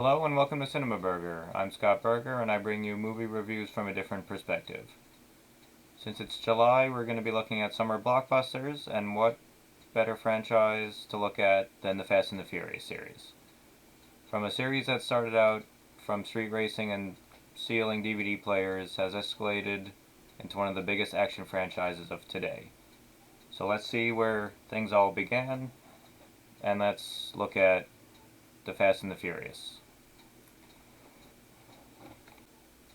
Hello and welcome to CinemaBurger. I'm Scott Berger and I bring you movie reviews from a different perspective. Since it's July, we're going to be looking at summer blockbusters, and what better franchise to look at than the Fast and the Furious series. From a series that started out from street racing and stealing DVD players has escalated into one of the biggest action franchises of today. So let's see where things all began, and let's look at the Fast and the Furious.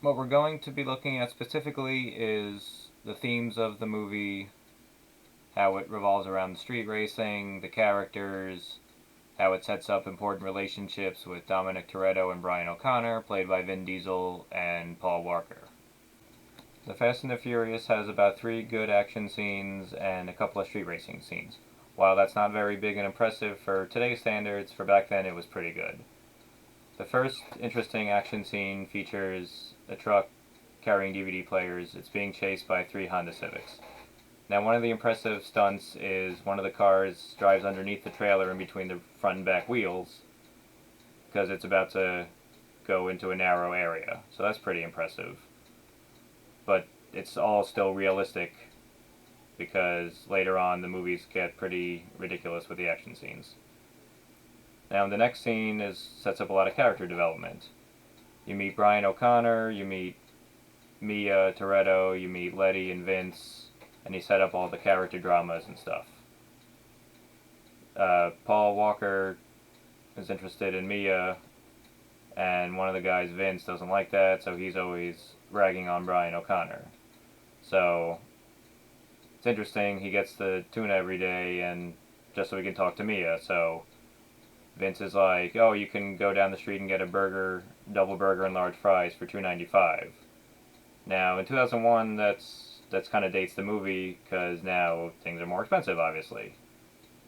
What we're going to be looking at specifically is the themes of the movie, how it revolves around the street racing, the characters, how it sets up important relationships with Dominic Toretto and Brian O'Connor, played by Vin Diesel and Paul Walker. The Fast and the Furious has about 3 good action scenes and a couple of street racing scenes. While that's not very big and impressive for today's standards, for back then it was pretty good. The first interesting action scene features a truck carrying DVD players. It's being chased by 3 Honda Civics. Now, one of the impressive stunts is one of the cars drives underneath the trailer in between the front and back wheels because it's about to go into a narrow area. So that's pretty impressive. But it's all still realistic because later on the movies get pretty ridiculous with the action scenes. Now, the next scene sets up a lot of character development. You meet Brian O'Connor, you meet Mia Toretto, you meet Letty and Vince, and you set up all the character dramas and stuff. Paul Walker is interested in Mia, and one of the guys, Vince, doesn't like that, so he's always ragging on Brian O'Connor. So, it's interesting, he gets the tuna every day, and just so he can talk to Mia, so Vince is like, oh, you can go down the street and get a burger, double burger and large fries for $2.95. Now, in 2001, that's kind of dates the movie, because now things are more expensive, obviously.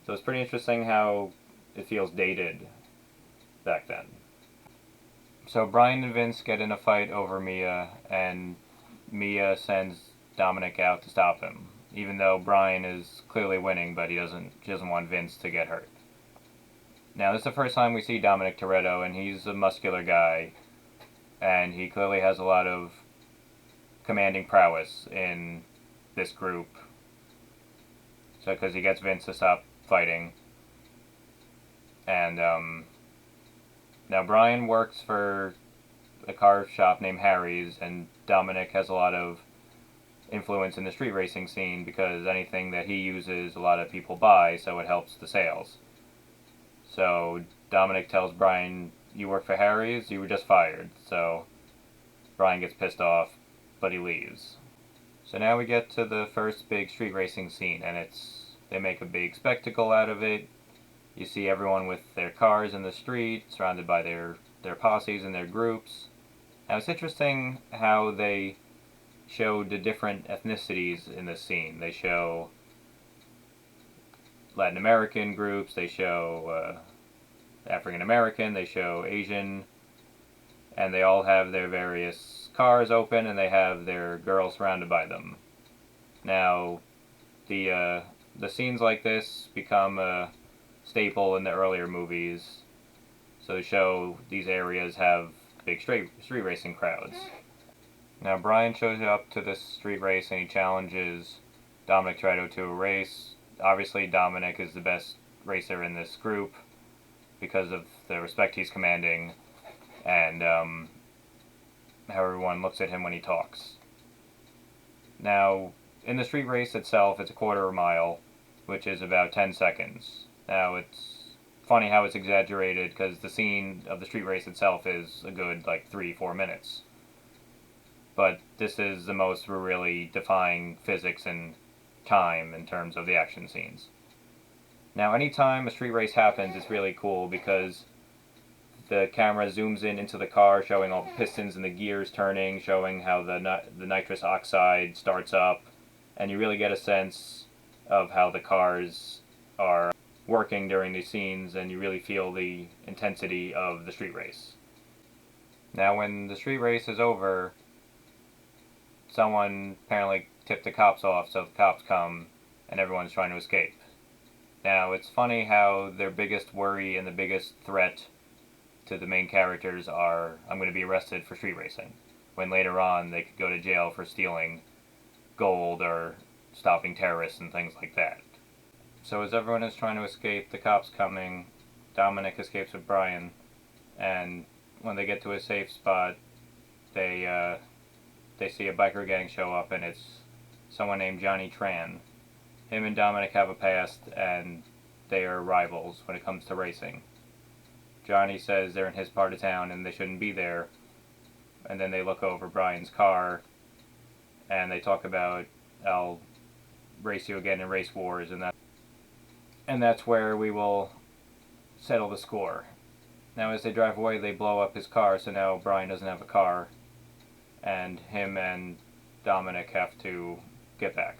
So it's pretty interesting how it feels dated back then. So Brian and Vince get in a fight over Mia, and Mia sends Dominic out to stop him, even though Brian is clearly winning, but she doesn't want Vince to get hurt. Now, this is the first time we see Dominic Toretto, and he's a muscular guy, and he clearly has a lot of commanding prowess in this group. So, because he gets Vince to stop fighting. And, now Brian works for a car shop named Harry's, and Dominic has a lot of influence in the street racing scene because anything that he uses, a lot of people buy, so it helps the sales. So Dominic tells Brian, you work for Harry's? You were just fired. So Brian gets pissed off, but he leaves. So now we get to the first big street racing scene, and they make a big spectacle out of it. You see everyone with their cars in the street, surrounded by their posses and their groups. Now it's interesting how they show the different ethnicities in this scene. They show Latin American groups, they show African American, they show Asian, and they all have their various cars open and they have their girls surrounded by them. Now, the scenes like this become a staple in the earlier movies, so to show these areas have big street racing crowds. Now, Brian shows up to this street race and he challenges Dominic Toretto to a race. Obviously, Dominic is the best racer in this group because of the respect he's commanding and how everyone looks at him when he talks. Now, in the street race itself, it's a quarter of a mile, which is about 10 seconds. Now, it's funny how it's exaggerated because the scene of the street race itself is a good, 3-4 minutes. But this is the most we're really defying physics and time in terms of the action scenes. Now, anytime a street race happens, it's really cool because the camera zooms in into the car, showing all the pistons and the gears turning, showing how the nitrous oxide starts up, and you really get a sense of how the cars are working during these scenes, and you really feel the intensity of the street race. Now, when the street race is over, someone apparently tipped the cops off, so the cops come and everyone's trying to escape. Now, it's funny how their biggest worry and the biggest threat to the main characters are, I'm going to be arrested for street racing, when later on they could go to jail for stealing gold or stopping terrorists and things like that. So as everyone is trying to escape the cops coming, Dominic escapes with Brian, and when they get to a safe spot, they see a biker gang show up, and it's someone named Johnny Tran. Him and Dominic have a past, and they are rivals when it comes to racing. Johnny says they're in his part of town and they shouldn't be there, and then they look over Brian's car, and they talk about, I'll race you again in race wars, and that's where we will settle the score. Now as they drive away, they blow up his car, so now Brian doesn't have a car, and him and Dominic have to get back.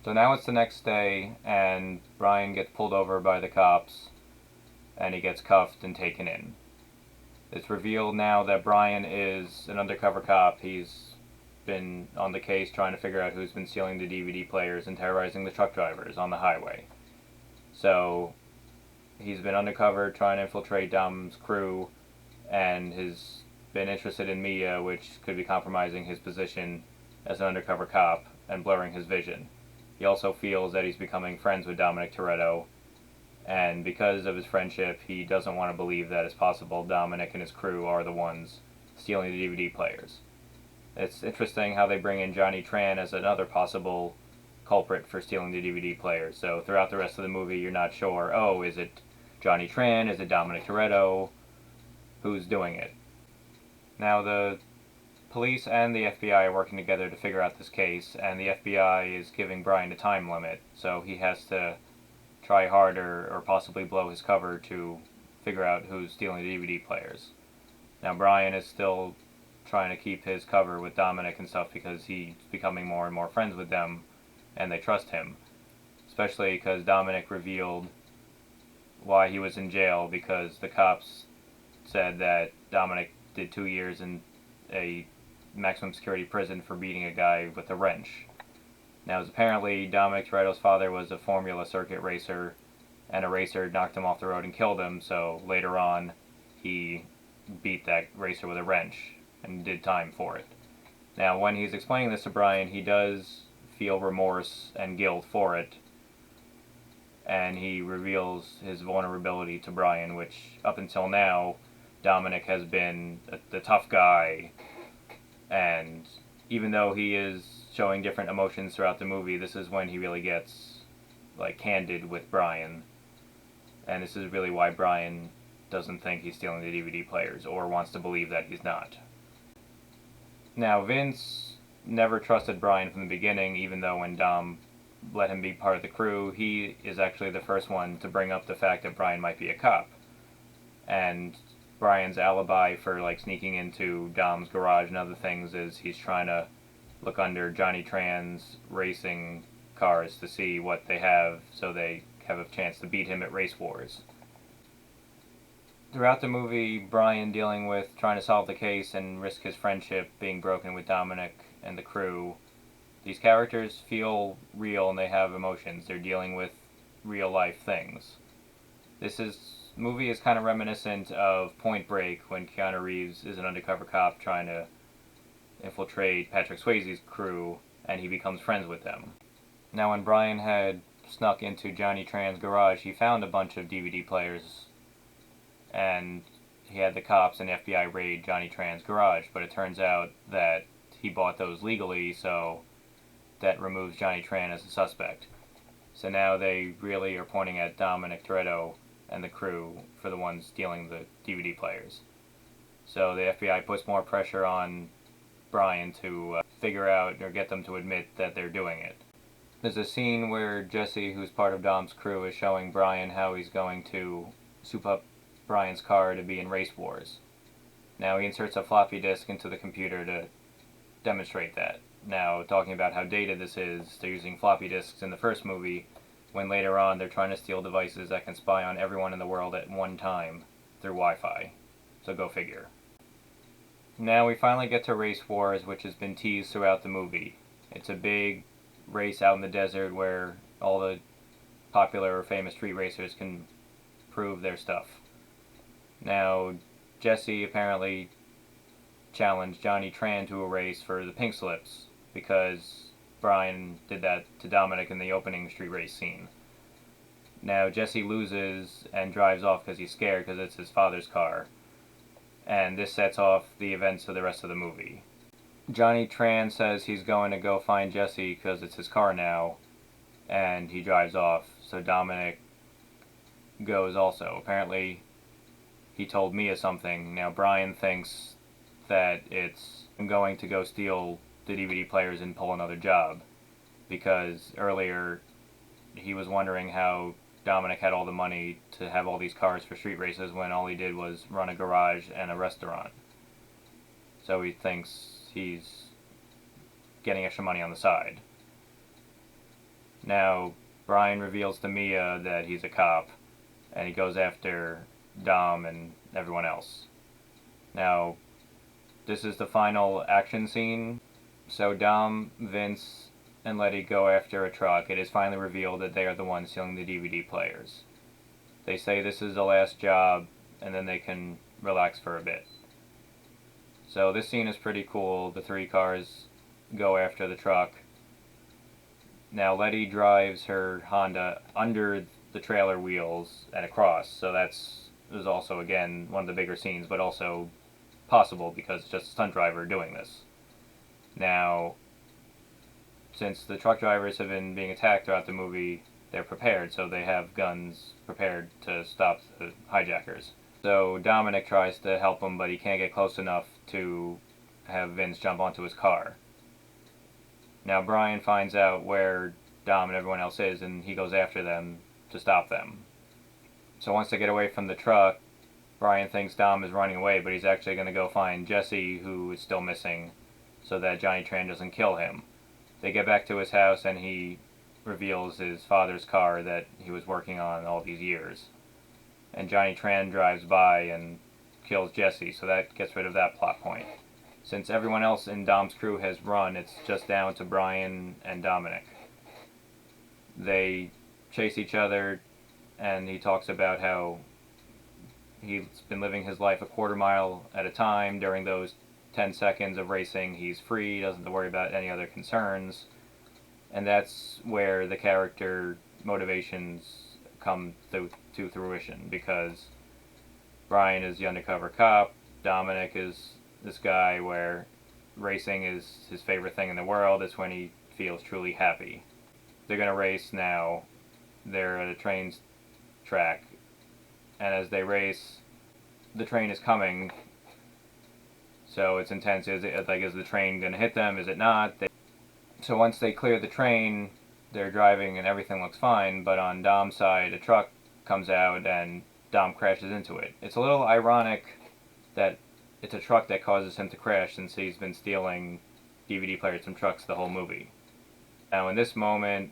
So now it's the next day, and Brian gets pulled over by the cops, and he gets cuffed and taken in. It's revealed now that Brian is an undercover cop. He's been on the case trying to figure out who's been stealing the DVD players and terrorizing the truck drivers on the highway. So he's been undercover trying to infiltrate Dom's crew, and has been interested in media, which could be compromising his position as an undercover cop and blurring his vision. He also feels that he's becoming friends with Dominic Toretto, and because of his friendship, he doesn't want to believe that it's possible Dominic and his crew are the ones stealing the DVD players. It's interesting how they bring in Johnny Tran as another possible culprit for stealing the DVD players. So throughout the rest of the movie, you're not sure, oh, is it Johnny Tran? Is it Dominic Toretto? Who's doing it? Now, the police and the FBI are working together to figure out this case, and the FBI is giving Brian a time limit, so he has to try harder or possibly blow his cover to figure out who's stealing the DVD players. Now, Brian is still trying to keep his cover with Dominic and stuff because he's becoming more and more friends with them, and they trust him. Especially because Dominic revealed why he was in jail, because the cops said that Dominic did 2 years in a maximum security prison for beating a guy with a wrench. Now, apparently Dominic Toretto's father was a Formula circuit racer, and a racer knocked him off the road and killed him, so later on he beat that racer with a wrench and did time for it. Now, when he's explaining this to Brian, he does feel remorse and guilt for it, and he reveals his vulnerability to Brian, which up until now Dominic has been the tough guy, and even though he is showing different emotions throughout the movie, this is when he really gets candid with Brian, and this is really why Brian doesn't think he's stealing the DVD players, or wants to believe that he's not. Now, Vince never trusted Brian from the beginning, even though when Dom let him be part of the crew, he is actually the first one to bring up the fact that Brian might be a cop. And Brian's alibi for sneaking into Dom's garage and other things is he's trying to look under Johnny Tran's racing cars to see what they have, so they have a chance to beat him at race wars. Throughout the movie, Brian dealing with trying to solve the case and risk his friendship being broken with Dominic and the crew. These characters feel real and they have emotions. They're dealing with real life things. This movie is kind of reminiscent of Point Break, when Keanu Reeves is an undercover cop trying to infiltrate Patrick Swayze's crew, and he becomes friends with them. Now, when Brian had snuck into Johnny Tran's garage, he found a bunch of DVD players, and he had the cops and FBI raid Johnny Tran's garage, but it turns out that he bought those legally, so that removes Johnny Tran as a suspect. So now they really are pointing at Dominic Toretto and the crew for the ones stealing the DVD players. So the FBI puts more pressure on Brian to figure out or get them to admit that they're doing it. There's a scene where Jesse, who's part of Dom's crew, is showing Brian how he's going to soup up Brian's car to be in race wars. Now he inserts a floppy disk into the computer to demonstrate that. Now, talking about how dated this is, they're using floppy disks in the first movie, when later on they're trying to steal devices that can spy on everyone in the world at one time through Wi-Fi. So go figure. Now we finally get to Race Wars, which has been teased throughout the movie. It's a big race out in the desert where all the popular or famous street racers can prove their stuff. Now, Jesse apparently challenged Johnny Tran to a race for the pink slips because Brian did that to Dominic in the opening street race scene. Now, Jesse loses and drives off because he's scared because it's his father's car, and this sets off the events of the rest of the movie. Johnny Tran says he's going to go find Jesse because it's his car now, and he drives off, so Dominic goes also. Apparently, he told Mia something. Now, Brian thinks that it's I'm going to go steal the DVD players and pull another job, because earlier he was wondering how Dominic had all the money to have all these cars for street races when all he did was run a garage and a restaurant. So he thinks he's getting extra money on the side. Now, Brian reveals to Mia that he's a cop, and he goes after Dom and everyone else. Now, this is the final action scene. So Dom, Vince, and Letty go after a truck. It is finally revealed that they are the ones stealing the DVD players. They say this is the last job, and then they can relax for a bit. So this scene is pretty cool. The three cars go after the truck. Now Letty drives her Honda under the trailer wheels and across, so that's is also again one of the bigger scenes, but also possible because it's just a stunt driver doing this. Now, since the truck drivers have been being attacked throughout the movie, they're prepared, so they have guns prepared to stop the hijackers. So Dominic tries to help him, but he can't get close enough to have Vince jump onto his car. Now Brian finds out where Dom and everyone else is, and he goes after them to stop them. So once they get away from the truck, Brian thinks Dom is running away, but he's actually going to go find Jesse, who is still missing, so that Johnny Tran doesn't kill him. They get back to his house, and he reveals his father's car that he was working on all these years. And Johnny Tran drives by and kills Jesse, so that gets rid of that plot point. Since everyone else in Dom's crew has run, it's just down to Brian and Dominic. They chase each other, and he talks about how he's been living his life a quarter mile at a time. During those 10 seconds of racing, he's free, doesn't have to worry about any other concerns. And that's where the character motivations come to fruition, because Brian is the undercover cop, Dominic is this guy where racing is his favorite thing in the world. It's when he feels truly happy. They're going to race now. They're at a train track, and as they race, the train is coming, so it's intense. Is the train going to hit them? Is it not? So once they clear the train, they're driving and everything looks fine, but on Dom's side, a truck comes out and Dom crashes into it. It's a little ironic that it's a truck that causes him to crash, since he's been stealing DVD players from trucks the whole movie. Now in this moment,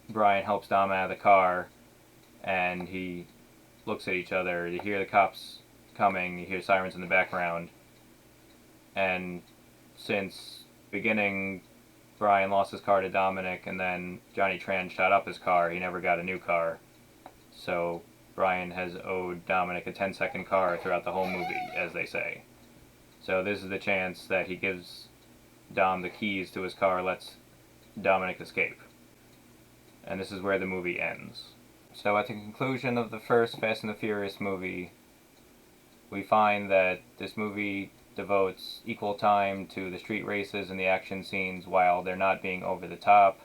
Brian helps Dom out of the car, and he looks at each other. You hear the cops coming, you hear sirens in the background, and since beginning Brian lost his car to Dominic, and then Johnny Tran shot up his car, he never got a new car. So Brian has owed Dominic a 10-second car throughout the whole movie, as they say. So this is the chance that he gives Dom the keys to his car, lets Dominic escape. And this is where the movie ends. So at the conclusion of the first Fast and the Furious movie, we find that this movie devotes equal time to the street races and the action scenes. While they're not being over the top,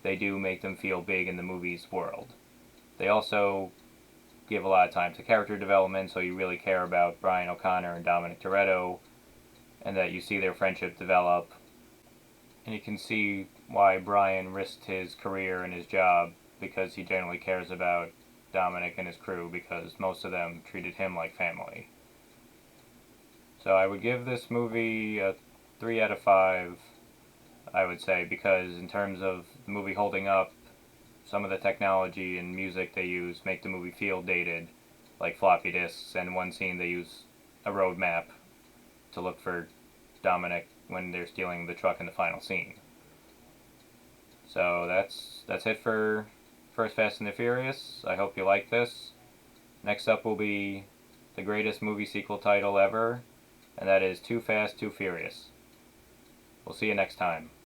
they do make them feel big in the movie's world. They also give a lot of time to character development, so you really care about Brian O'Connor and Dominic Toretto, and that you see their friendship develop. And you can see why Brian risked his career and his job, because he genuinely cares about Dominic and his crew, because most of them treated him like family. So I would give this movie a 3 out of 5, I would say, because in terms of the movie holding up, some of the technology and music they use make the movie feel dated, like floppy disks, and one scene they use a road map to look for Dominic when they're stealing the truck in the final scene. So that's it for First Fast and the Furious. I hope you like this. Next up will be the greatest movie sequel title ever, and that is Too Fast, Too Furious. We'll see you next time.